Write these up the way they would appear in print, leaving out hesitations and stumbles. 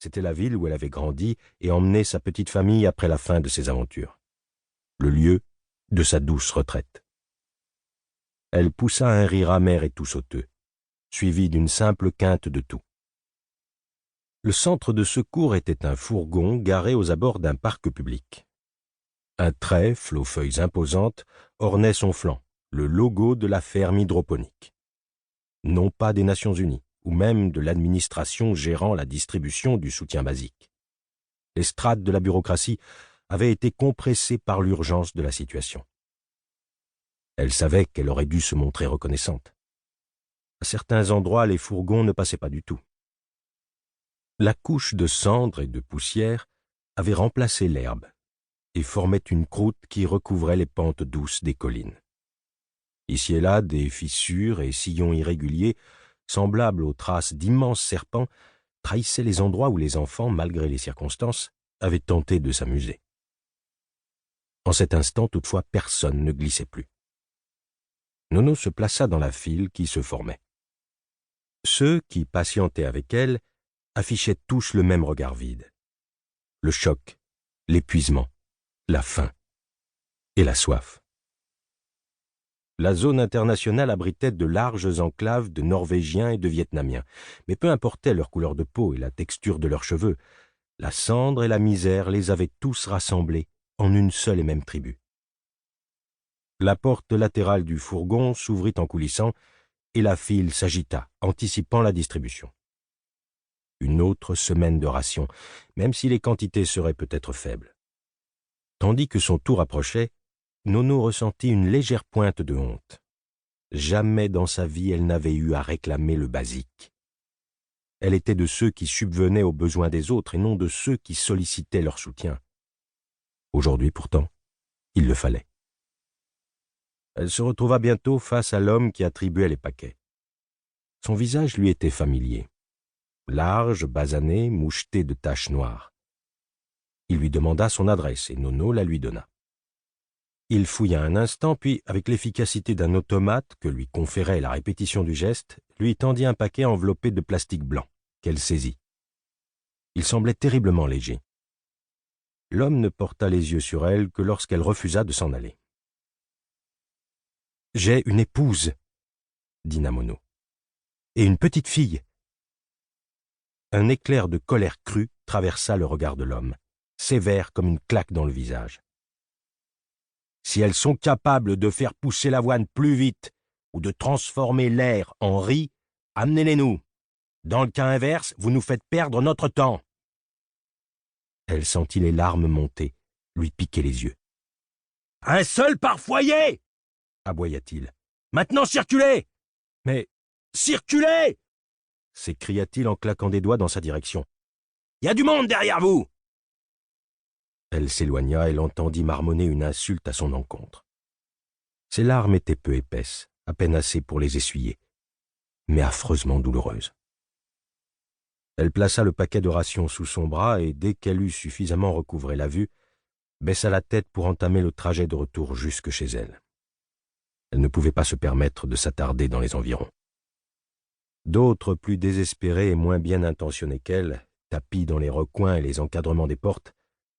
C'était la ville où elle avait grandi et emmené sa petite famille après la fin de ses aventures. Le lieu de sa douce retraite. Elle poussa un rire amer et tout sauteux, suivi d'une simple quinte de toux. Le centre de secours était un fourgon garé aux abords d'un parc public. Un trèfle aux feuilles imposantes ornait son flanc, le logo de la ferme hydroponique. Non pas des Nations Unies, ou même de l'administration gérant la distribution du soutien basique. Les strates de la bureaucratie avaient été compressées par l'urgence de la situation. Elle savait qu'elle aurait dû se montrer reconnaissante. À certains endroits, les fourgons ne passaient pas du tout. La couche de cendres et de poussière avait remplacé l'herbe et formait une croûte qui recouvrait les pentes douces des collines. Ici et là, des fissures et sillons irréguliers, semblables aux traces d'immenses serpents, trahissaient les endroits où les enfants, malgré les circonstances, avaient tenté de s'amuser. En cet instant, toutefois, personne ne glissait plus. Nono se plaça dans la file qui se formait. Ceux qui patientaient avec elle affichaient tous le même regard vide. Le choc, l'épuisement, la faim et la soif. La zone internationale abritait de larges enclaves de Norvégiens et de Vietnamiens, mais peu importait leur couleur de peau et la texture de leurs cheveux, la cendre et la misère les avaient tous rassemblés en une seule et même tribu. La porte latérale du fourgon s'ouvrit en coulissant et la file s'agita, anticipant la distribution. Une autre semaine de rations, même si les quantités seraient peut-être faibles. Tandis que son tour approchait, Nono ressentit une légère pointe de honte. Jamais dans sa vie elle n'avait eu à réclamer le basique. Elle était de ceux qui subvenaient aux besoins des autres et non de ceux qui sollicitaient leur soutien. Aujourd'hui, pourtant, il le fallait. Elle se retrouva bientôt face à l'homme qui attribuait les paquets. Son visage lui était familier. Large, basané, moucheté de taches noires. Il lui demanda son adresse et Nono la lui donna. Il fouilla un instant, puis, avec l'efficacité d'un automate que lui conférait la répétition du geste, lui tendit un paquet enveloppé de plastique blanc, qu'elle saisit. Il semblait terriblement léger. L'homme ne porta les yeux sur elle que lorsqu'elle refusa de s'en aller. « J'ai une épouse, » dit Namono, « et une petite fille. » Un éclair de colère crue traversa le regard de l'homme, sévère comme une claque dans le visage. Si elles sont capables de faire pousser l'avoine plus vite ou de transformer l'air en riz, amenez-les-nous. Dans le cas inverse, vous nous faites perdre notre temps. Elle sentit les larmes monter, lui piquer les yeux. « Un seul par foyer !» aboya-t-il. « Maintenant circulez !»« Mais circulez !» s'écria-t-il en claquant des doigts dans sa direction. « Il y a du monde derrière vous !» Elle s'éloigna et l'entendit marmonner une insulte à son encontre. Ses larmes étaient peu épaisses, à peine assez pour les essuyer, mais affreusement douloureuses. Elle plaça le paquet de rations sous son bras et, dès qu'elle eut suffisamment recouvré la vue, baissa la tête pour entamer le trajet de retour jusque chez elle. Elle ne pouvait pas se permettre de s'attarder dans les environs. D'autres, plus désespérés et moins bien intentionnés qu'elle, tapis dans les recoins et les encadrements des portes,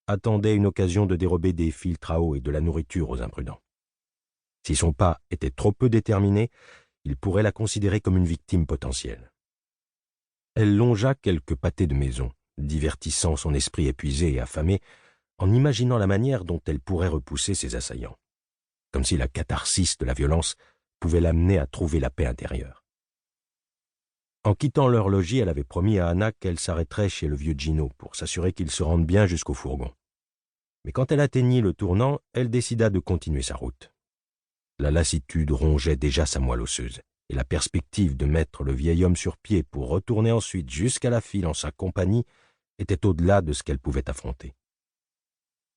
attendaient une occasion de dérober des filtres à eau et de la nourriture aux imprudents. Si son pas était trop peu déterminé, il pourrait la considérer comme une victime potentielle. Elle longea quelques pâtés de maison, divertissant son esprit épuisé et affamé, en imaginant la manière dont elle pourrait repousser ses assaillants, comme si la catharsis de la violence pouvait l'amener à trouver la paix intérieure. En quittant leur logis, elle avait promis à Anna qu'elle s'arrêterait chez le vieux Gino pour s'assurer qu'il se rende bien jusqu'au fourgon. Mais quand elle atteignit le tournant, elle décida de continuer sa route. La lassitude rongeait déjà sa moelle osseuse, et la perspective de mettre le vieil homme sur pied pour retourner ensuite jusqu'à la file en sa compagnie était au-delà de ce qu'elle pouvait affronter.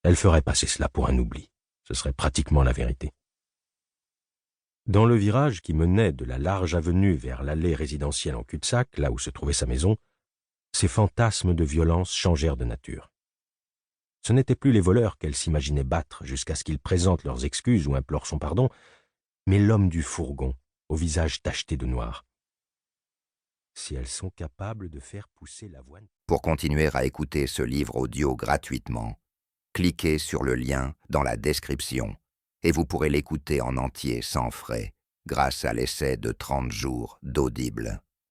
Elle ferait passer cela pour un oubli. Ce serait pratiquement la vérité. Dans le virage qui menait de la large avenue vers l'allée résidentielle en cul-de-sac, là où se trouvait sa maison, ses fantasmes de violence changèrent de nature. Ce n'étaient plus les voleurs qu'elle s'imaginait battre jusqu'à ce qu'ils présentent leurs excuses ou implorent son pardon, mais l'homme du fourgon, au visage tacheté de noir. Si elles sont capables de faire pousser l'avoine... Pour continuer à écouter ce livre audio gratuitement, cliquez sur le lien dans la description et vous pourrez l'écouter en entier sans frais grâce à l'essai de 30 jours d'Audible.